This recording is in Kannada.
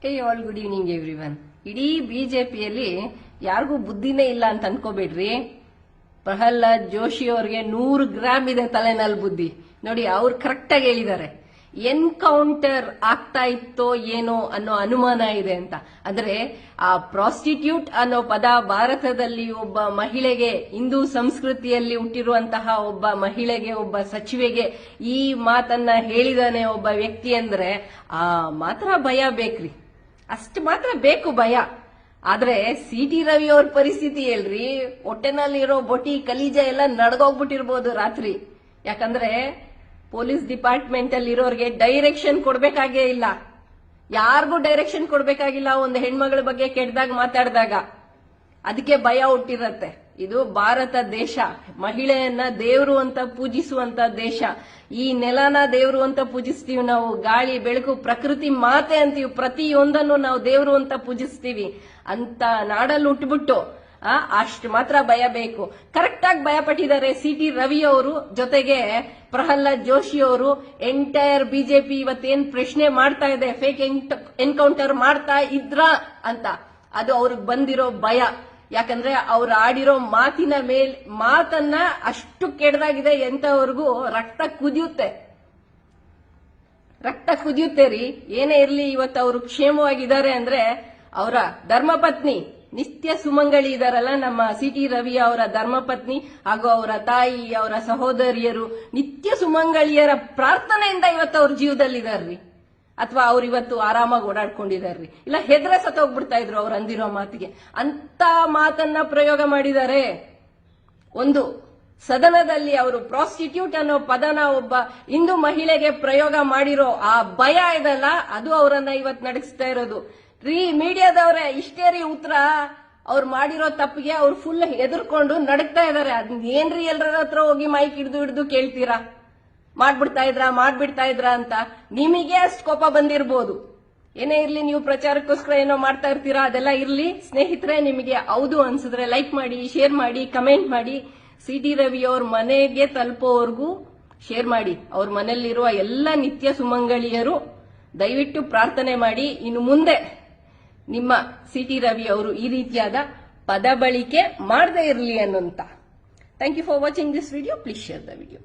ಹೇ ಆಲ್ ಗುಡ್ ಈವ್ನಿಂಗ್ ಎವ್ರಿವನ್. ಇಡೀ ಬಿಜೆಪಿಯಲ್ಲಿ ಯಾರಿಗೂ ಬುದ್ಧಿನೇ ಇಲ್ಲ ಅಂತ ಅನ್ಕೋಬೇಡ್ರಿ. ಪ್ರಹ್ಲಾದ್ ಜೋಶಿ ಅವ್ರಿಗೆ 100 ಗ್ರಾಮ್ ಇದೆ ತಲೆನಲ್ಲಿ ಬುದ್ಧಿ. ನೋಡಿ, ಅವ್ರು ಕರೆಕ್ಟ್ ಆಗಿ ಹೇಳಿದ್ದಾರೆ. ಎನ್ಕೌಂಟರ್ ಆಗ್ತಾ ಇತ್ತೋ ಏನೋ ಅನ್ನೋ ಅನುಮಾನ ಇದೆ ಅಂತ. ಅಂದ್ರೆ ಆ ಪ್ರಾಸ್ಟಿಟ್ಯೂಟ್ ಅನ್ನೋ ಪದ ಭಾರತದಲ್ಲಿ ಒಬ್ಬ ಮಹಿಳೆಗೆ, ಹಿಂದೂ ಸಂಸ್ಕೃತಿಯಲ್ಲಿ ಹುಟ್ಟಿರುವಂತಹ ಒಬ್ಬ ಮಹಿಳೆಗೆ, ಒಬ್ಬ ಸಚಿವೆಗೆ ಈ ಮಾತನ್ನ ಹೇಳಿದಾನೆ ಒಬ್ಬ ವ್ಯಕ್ತಿ ಅಂದ್ರೆ ಆ ಮಾತ್ರ ಭಯ ಬೇಕ್ರಿ. ಅಷ್ಟು ಮಾತ್ರ ಬೇಕು ಭಯ. ಆದ್ರೆ ಸಿ.ಟಿ. ರವಿ ಅವ್ರ ಪರಿಸ್ಥಿತಿ ಹೇಳ್ರಿ, ಹೊಟ್ಟೆನಲ್ಲಿರೋ ಬೊಟಿ ಕಲೀಜ ಎಲ್ಲ ನಡ್ಗೋಗ್ಬಿಟ್ಟಿರ್ಬೋದು ರಾತ್ರಿ. ಯಾಕಂದ್ರೆ ಪೊಲೀಸ್ ಡಿಪಾರ್ಟ್ಮೆಂಟ್ ಅಲ್ಲಿ ಇರೋರ್ಗೆ ಡೈರೆಕ್ಷನ್ ಕೊಡ್ಬೇಕಾಗೇ ಇಲ್ಲ, ಯಾರಿಗೂ ಡೈರೆಕ್ಷನ್ ಕೊಡ್ಬೇಕಾಗಿಲ್ಲ. ಒಂದು ಹೆಣ್ಮಗಳ ಬಗ್ಗೆ ಕೆಟ್ಟದಾಗ ಮಾತಾಡಿದಾಗ ಅದಕ್ಕೆ ಭಯ ಹುಟ್ಟಿರತ್ತೆ. ಇದು ಭಾರತ ದೇಶ, ಮಹಿಳೆಯನ್ನ ದೇವರು ಅಂತ ಪೂಜಿಸುವಂತ ದೇಶ. ಈ ನೆಲನ ದೇವರು ಅಂತ ಪೂಜಿಸ್ತೀವಿ ನಾವು. ಗಾಳಿ, ಬೆಳಕು, ಪ್ರಕೃತಿ ಮಾತೆ ಅಂತೀವಿ. ಪ್ರತಿಯೊಂದನ್ನು ನಾವು ದೇವರು ಅಂತ ಪೂಜಿಸ್ತೀವಿ. ಅಂತ ನಾಡಲ್ಲಿ ಹುಟ್ಟುಬಿಟ್ಟು ಅಷ್ಟು ಮಾತ್ರ ಭಯ ಬೇಕು. ಕರೆಕ್ಟ್ ಆಗಿ ಭಯ ಪಟ್ಟಿದ್ದಾರೆ ಸಿ.ಟಿ. ರವಿ ಅವರು, ಜೊತೆಗೆ ಪ್ರಹ್ಲಾದ್ ಜೋಶಿ ಅವರು. ಎಂಟೈರ್ ಬಿಜೆಪಿ ಇವತ್ತೇನ್ ಪ್ರಶ್ನೆ ಮಾಡ್ತಾ ಇದೆ, ಫೇಕ್ ಎನ್ಕೌಂಟರ್ ಮಾಡ್ತಾ ಇದ್ರಾ ಅಂತ, ಅದು ಅವ್ರಿಗೆ ಬಂದಿರೋ ಭಯ. ಯಾಕಂದ್ರೆ ಅವ್ರು ಆಡಿರೋ ಮಾತನ್ನ ಅಷ್ಟು ಕೆಡದಾಗಿದೆ. ಎಂತವರೆಗೂ ರಕ್ತ ಕುದಿಯುತ್ತೆ ರೀ. ಏನೇ ಇರ್ಲಿ, ಇವತ್ತು ಅವರು ಕ್ಷೇಮವಾಗಿದ್ದಾರೆ ಅಂದ್ರೆ ಅವರ ಧರ್ಮಪತ್ನಿ ನಿತ್ಯ ಸುಮಂಗಳಿ ಇದಾರಲ್ಲ, ನಮ್ಮ ಸಿ.ಟಿ. ರವಿ ಅವರ ಧರ್ಮಪತ್ನಿ ಹಾಗೂ ಅವರ ತಾಯಿ, ಅವರ ಸಹೋದರಿಯರು ನಿತ್ಯ ಸುಮಂಗಳಿಯರ ಪ್ರಾರ್ಥನೆಯಿಂದ ಇವತ್ತು ಅವ್ರ ಜೀವದಲ್ಲಿದಾರ್ರಿ. ಅಥವಾ ಅವ್ರು ಇವತ್ತು ಆರಾಮಾಗಿ ಓಡಾಡ್ಕೊಂಡಿದಾರ್ರಿ. ಇಲ್ಲ ಹೆದ್ರೆ ಸತ್ತೋಗ್ಬಿಡ್ತಾ ಇದ್ರು ಅವ್ರು ಅಂದಿರೋ ಮಾತಿಗೆ. ಅಂತ ಮಾತನ್ನ ಪ್ರಯೋಗ ಮಾಡಿದ್ದಾರೆ. ಒಂದು ಸದನದಲ್ಲಿ ಅವರು ಪ್ರಾಸ್ಟಿಟ್ಯೂಟ್ ಅನ್ನೋ ಪದನ ಒಬ್ಬ ಹಿಂದೂ ಮಹಿಳೆಗೆ ಪ್ರಯೋಗ ಮಾಡಿರೋ ಆ ಭಯ ಇದಲ್ಲ, ಅದು ಅವರನ್ನ ಇವತ್ತು ನಡೆಸ್ತಾ ಇರೋದು. ಮೀಡಿಯಾದವ್ರೆ ಇಷ್ಟೇ ರೀ ಉತ್ತರ. ಅವ್ರು ಮಾಡಿರೋ ತಪ್ಪಿಗೆ ಅವ್ರು ಫುಲ್ ಎದುರ್ಕೊಂಡು ನಡಕ್ತಾ ಇದಾರೆ. ಅದೇನ್ರಿ ಎಲ್ಲರ ಹತ್ರ ಹೋಗಿ ಮೈಕ್ ಹಿಡಿದು ಕೇಳ್ತೀರಾ, ಮಾಡ್ಬಿಡ್ತಾ ಇದ್ರಾ ಅಂತ. ನಿಮಗೆ ಅಷ್ಟು ಕೋಪ ಬಂದಿರ್ಬೋದು. ಏನೇ ಇರ್ಲಿ, ನೀವು ಪ್ರಚಾರಕ್ಕೋಸ್ಕರ ಏನೋ ಮಾಡ್ತಾ ಇರ್ತೀರಾ, ಅದೆಲ್ಲ ಇರ್ಲಿ. ಸ್ನೇಹಿತರೆ, ನಿಮಗೆ ಹೌದು ಅನ್ಸಿದ್ರೆ ಲೈಕ್ ಮಾಡಿ, ಶೇರ್ ಮಾಡಿ, ಕಮೆಂಟ್ ಮಾಡಿ. ಸಿ.ಟಿ. ರವಿ ಅವ್ರ ಮನೆಗೆ ತಲುಪೋವರೆಗೂ ಶೇರ್ ಮಾಡಿ. ಅವ್ರ ಮನೆಯಲ್ಲಿರುವ ಎಲ್ಲ ನಿತ್ಯ ಸುಮಂಗಳಿಯರು ದಯವಿಟ್ಟು ಪ್ರಾರ್ಥನೆ ಮಾಡಿ. ಇನ್ನು ಮುಂದೆ ನಿಮ್ಮ ಸಿ.ಟಿ. ರವಿ ಅವರು ಈ ರೀತಿಯಾದ ಪದ ಬಳಕೆ ಮಾಡದೇ ಇರಲಿ ಅನ್ನೋಂತ. Thank you for watching this video. Please share the video.